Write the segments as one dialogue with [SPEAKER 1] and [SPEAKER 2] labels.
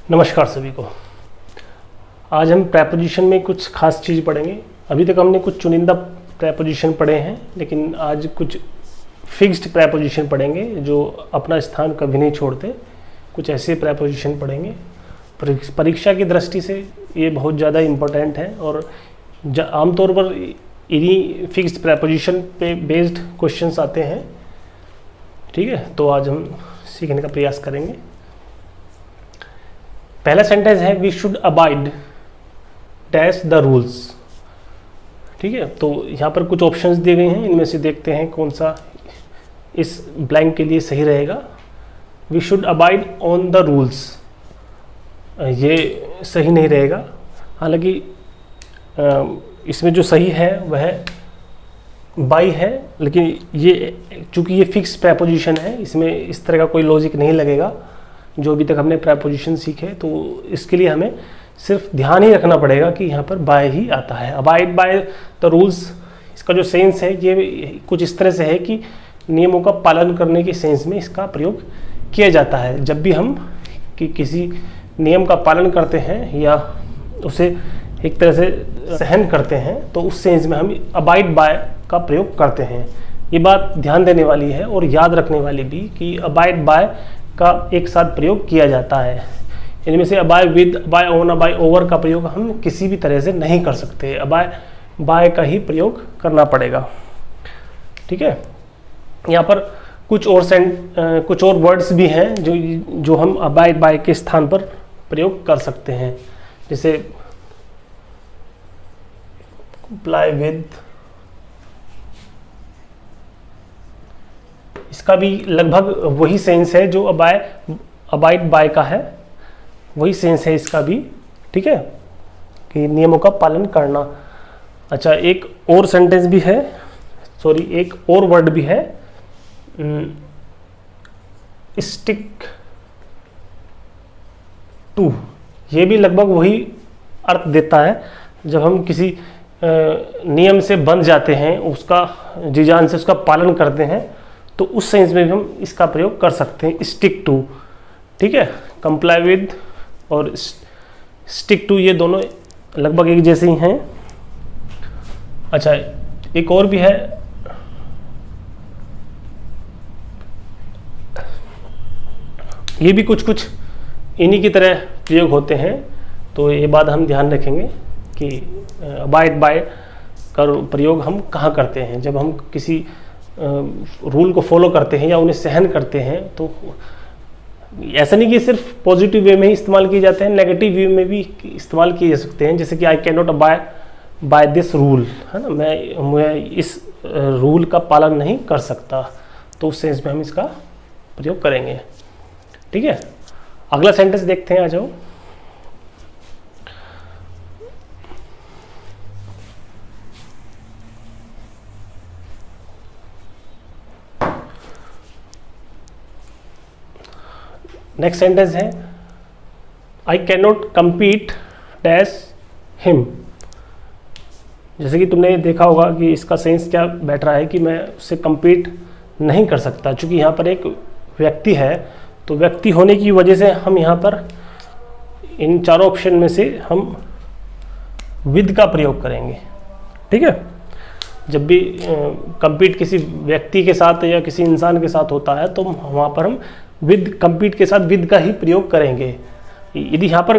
[SPEAKER 1] नमस्कार सभी को। आज हम प्रेपोजिशन में कुछ खास चीज़ पढ़ेंगे। अभी तक हमने कुछ चुनिंदा प्रेपोजिशन पढ़े हैं, लेकिन आज कुछ फिक्स्ड प्रेपोजिशन पढ़ेंगे जो अपना स्थान कभी नहीं छोड़ते। कुछ ऐसे प्रेपोजिशन पढ़ेंगे। परीक्षा की दृष्टि से ये बहुत ज़्यादा इम्पोर्टेंट है और आमतौर पर इन्हीं फिक्स्ड प्रेपोजिशन पे बेस्ड क्वेश्चंस आते हैं। ठीक है, तो आज हम सीखने का प्रयास करेंगे। पहला सेंटेंस है we should abide dash the rules. ठीक है, तो यहाँ पर कुछ ऑप्शंस दिए गए हैं, इनमें से देखते हैं कौन सा इस ब्लैंक के लिए सही रहेगा। We should abide on the rules, ये सही नहीं रहेगा। हालांकि इसमें जो सही है वह बाई है, लेकिन ये चूँकि ये फिक्स प्रेपोजिशन है, इसमें इस तरह का कोई लॉजिक नहीं लगेगा जो अभी तक हमने प्रेपोजिशन सीखे। तो इसके लिए हमें सिर्फ ध्यान ही रखना पड़ेगा कि यहाँ पर बाय ही आता है। अबाइड बाय द रूल्स, इसका जो सेंस है ये कुछ इस तरह से है कि नियमों का पालन करने के सेंस में इसका प्रयोग किया जाता है। जब भी हम किसी नियम का पालन करते हैं या उसे एक तरह से सहन करते हैं, तो उस सेंस में हम अबाइड बाय का प्रयोग करते हैं। ये बात ध्यान देने वाली है और याद रखने वाली भी कि अबाइड बाय का एक साथ प्रयोग किया जाता है। इनमें से अबाय विद, अबाय ऑन, अबाय ओवर का प्रयोग हम किसी भी तरह से नहीं कर सकते। अबाय बाय का ही प्रयोग करना पड़ेगा। ठीक है, यहाँ पर कुछ और वर्ड्स भी हैं जो हम अबाइड बाय के स्थान पर प्रयोग कर सकते हैं, जैसे कंप्लाई विद। इसका भी लगभग वही सेंस है जो अबाइड बाय का है, वही सेंस है इसका भी। ठीक है, कि नियमों का पालन करना। अच्छा, एक और सेंटेंस भी है, एक और वर्ड भी है, स्टिक टू। ये भी लगभग वही अर्थ देता है। जब हम किसी नियम से बंध जाते हैं, उसका जी जान से उसका पालन करते हैं, तो उस सेंस में भी हम इसका प्रयोग कर सकते हैं, स्टिक टू। ठीक है, कंप्लाई विद और स्टिक टू ये दोनों लगभग एक जैसे ही हैं। अच्छा, एक और भी है, ये भी कुछ इन्हीं की तरह प्रयोग होते हैं। तो ये बात हम ध्यान रखेंगे कि अबाइड बाय का प्रयोग हम कहाँ करते हैं। जब हम किसी रूल को फॉलो करते हैं या उन्हें सहन करते हैं, तो ऐसा नहीं कि सिर्फ पॉजिटिव वे में ही इस्तेमाल किए जाते हैं, नेगेटिव वे में भी इस्तेमाल किए जा सकते हैं। जैसे कि आई can not abide by this rule, है ना, मैं इस रूल का पालन नहीं कर सकता, तो उस सेंस में हम इसका प्रयोग करेंगे। ठीक है, अगला सेंटेंस देखते हैं, आ जाओ। नेक्स्ट सेंटेंस है आई can not compete dash him. जैसे कि तुमने देखा होगा कि इसका सेंस क्या बैठ रहा है कि मैं उससे कम्पीट नहीं कर सकता। चूँकि यहाँ पर एक व्यक्ति है, तो व्यक्ति होने की वजह से हम यहाँ पर इन चारों ऑप्शन में से हम विद का प्रयोग करेंगे। ठीक है, जब भी कम्पीट किसी व्यक्ति के साथ या किसी इंसान के साथ होता है, तो वहाँ पर हम विद, कंपीट के साथ विद का ही प्रयोग करेंगे। यदि यहाँ पर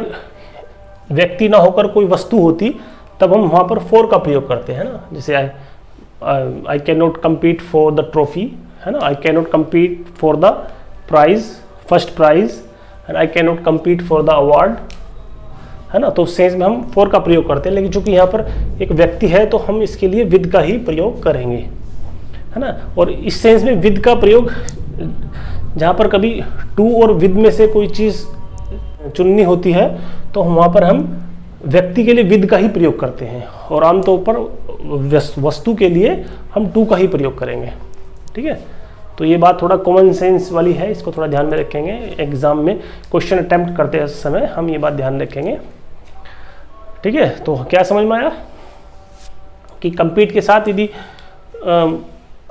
[SPEAKER 1] व्यक्ति ना होकर कोई वस्तु होती, तब हम वहाँ पर फॉर का प्रयोग करते हैं ना। जैसे I can not compete for the trophy, है ना, I can not compete for the prize, first prize, and I can not compete for the award, है ना। तो उस सेंस में हम फॉर का प्रयोग करते हैं, लेकिन चूंकि यहाँ पर एक व्यक्ति है, तो हम इसके लिए विद का ही प्रयोग करेंगे, है ना। और इस सेंस में विद का प्रयोग, जहाँ पर कभी टू और विद में से कोई चीज़ चुननी होती है, तो वहाँ पर हम व्यक्ति के लिए विद का ही प्रयोग करते हैं, और आमतौर पर वस्तु के लिए हम टू का ही प्रयोग करेंगे। ठीक है, तो ये बात थोड़ा कॉमन सेंस वाली है, इसको थोड़ा ध्यान में रखेंगे। एग्जाम में क्वेश्चन अटेम्प्ट करते समय हम ये बात ध्यान रखेंगे। ठीक है, तो क्या समझ में आया कि कम्पीट के साथ यदि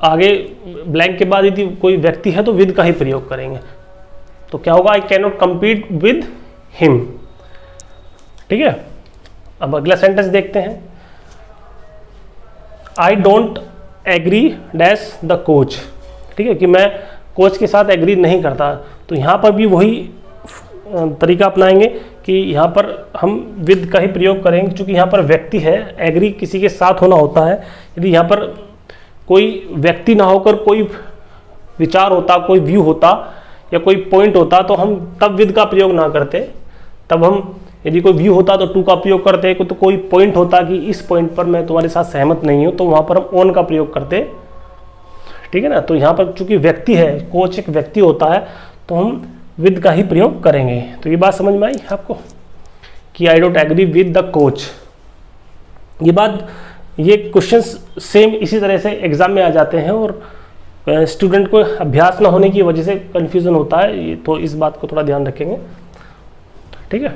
[SPEAKER 1] आगे ब्लैंक के बाद यदि कोई व्यक्ति है तो विद का ही प्रयोग करेंगे। तो क्या होगा, I can not compete with him. ठीक है, अब अगला सेंटेंस देखते हैं। I don't agree dash the coach. ठीक है, कि मैं कोच के साथ एग्री नहीं करता। तो यहाँ पर भी वही तरीका अपनाएंगे कि यहाँ पर हम विद का ही प्रयोग करेंगे, क्योंकि यहाँ पर व्यक्ति है, एग्री किसी के साथ होना होता है। यदि यहाँ पर कोई व्यक्ति ना होकर कोई विचार होता, कोई व्यू होता या कोई पॉइंट होता तो हम तब विद का प्रयोग ना करते। तब हम यदि कोई व्यू होता तो टू का प्रयोग करते, तो कोई पॉइंट होता कि इस पॉइंट पर मैं तुम्हारे साथ सहमत नहीं हूँ, तो वहाँ पर हम ऑन का प्रयोग करते। ठीक है ना, तो यहाँ पर चूंकि व्यक्ति है, कोच एक व्यक्ति होता है, तो हम विद का ही प्रयोग करेंगे। तो ये बात समझ में आई आपको कि I don't agree with the coach. ये क्वेश्चंस सेम इसी तरह से एग्जाम में आ जाते हैं और स्टूडेंट को अभ्यास ना होने की वजह से कंफ्यूजन होता है, तो इस बात को थोड़ा ध्यान रखेंगे। ठीक है,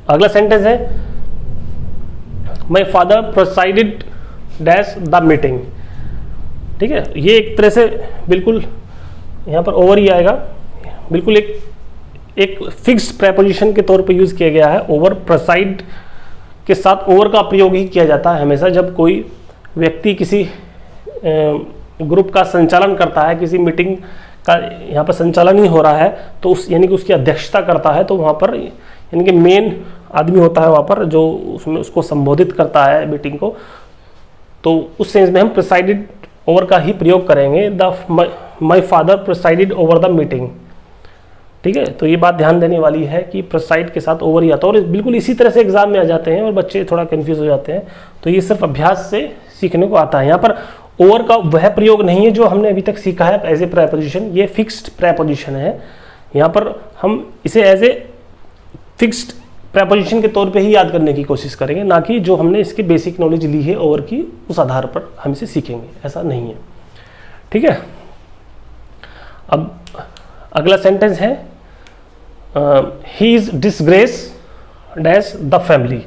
[SPEAKER 1] अगला सेंटेंस है my father presided dash the meeting. ठीक है, ये एक तरह से बिल्कुल यहाँ पर ओवर ही आएगा, बिल्कुल एक फिक्स्ड प्रेपोजिशन के तौर पे यूज किया गया है। ओवर, प्रोसाइड के साथ ओवर का प्रयोग ही किया जाता है हमेशा जब कोई व्यक्ति किसी ग्रुप का संचालन करता है, किसी मीटिंग का यहाँ पर संचालन ही हो रहा है, तो यानी कि उसकी अध्यक्षता करता है, तो वहाँ पर यानी कि मेन आदमी होता है वहाँ पर जो उसमें उसको संबोधित करता है मीटिंग को, तो उस सेंस में हम प्रिसाइडेड ओवर का ही प्रयोग करेंगे। My father presided over the meeting. ठीक है, तो ये बात ध्यान देने वाली है कि प्रिसाइड के साथ ओवर ही आता है और बिल्कुल इसी तरह से एग्जाम में आ जाते हैं और बच्चे थोड़ा कंफ्यूज हो जाते हैं। तो ये सिर्फ अभ्यास से सीखने को आता है। यहाँ पर ओवर का वह प्रयोग नहीं है जो हमने अभी तक सीखा है एज ए प्रेपोजिशन, ये फिक्स्ड प्रेपोजिशन है। यहाँ पर हम इसे एज ए फिक्स्ड प्रेपोजिशन के तौर पे ही याद करने की कोशिश करेंगे, ना कि जो हमने इसकी बेसिक नॉलेज ली है ओवर की उस आधार पर हम इसे सीखेंगे, ऐसा नहीं है। ठीक है, अब अगला सेंटेंस है he is disgrace dash the family.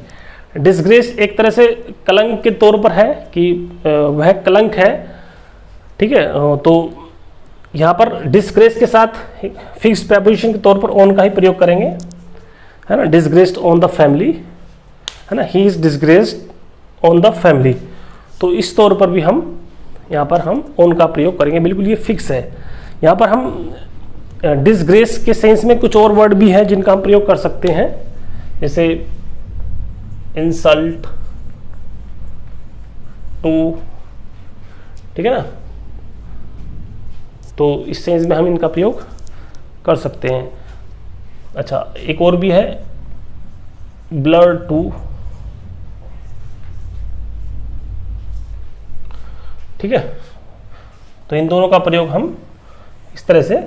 [SPEAKER 1] Disgrace एक तरह से कलंक के तौर पर है कि वह कलंक है। ठीक है, तो यहाँ पर डिसग्रेस के साथ फिक्स्ड प्रेपोजिशन के तौर पर ऑन का ही प्रयोग करेंगे, है ना। डिसग्रेस्ड ऑन द फैमिली, है ना, he is disgraced on the family. तो इस तौर पर भी हम यहाँ पर हम ऑन का प्रयोग करेंगे, बिल्कुल ये फिक्स है। यहाँ पर हम डिसग्रेस के सेंस में कुछ और वर्ड भी हैं जिनका हम प्रयोग कर सकते हैं, जैसे इंसल्ट टू। ठीक है ना, तो इस सेंस में हम इनका प्रयोग कर सकते हैं। अच्छा, एक और भी है ब्लर टू। ठीक है, तो इन दोनों का प्रयोग हम इस तरह से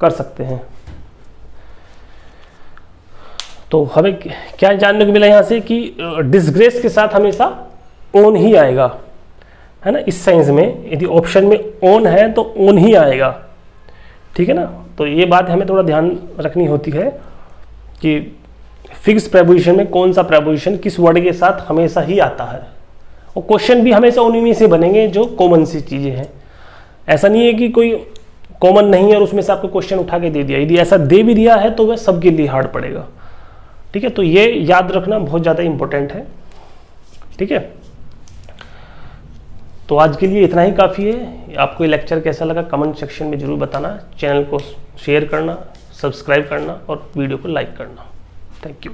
[SPEAKER 1] कर सकते हैं। तो हमें क्या जानने को मिला यहाँ से कि डिसग्रेस के साथ हमेशा ओन ही आएगा, है ना। इस सेंस में यदि ऑप्शन में ओन है तो ओन ही आएगा। ठीक है ना, तो ये बात हमें थोड़ा ध्यान रखनी होती है कि फिक्स प्रेपोजिशन में कौन सा प्रेपोजिशन किस वर्ड के साथ हमेशा ही आता है, और क्वेश्चन भी हमेशा उन्हीं में से बनेंगे जो कॉमन सी चीज़ें हैं। ऐसा नहीं है कि कोई कॉमन नहीं है और उसमें से आपको क्वेश्चन उठा के दे दिया। यदि ऐसा दे भी दिया है तो वह सबके लिए हार्ड पड़ेगा। ठीक है, तो ये याद रखना बहुत ज़्यादा इंपॉर्टेंट है। ठीक है, तो आज के लिए इतना ही काफ़ी है। आपको ये लेक्चर कैसा लगा कमेंट सेक्शन में ज़रूर बताना। चैनल को शेयर करना, सब्सक्राइब करना और वीडियो को लाइक करना। Thank you.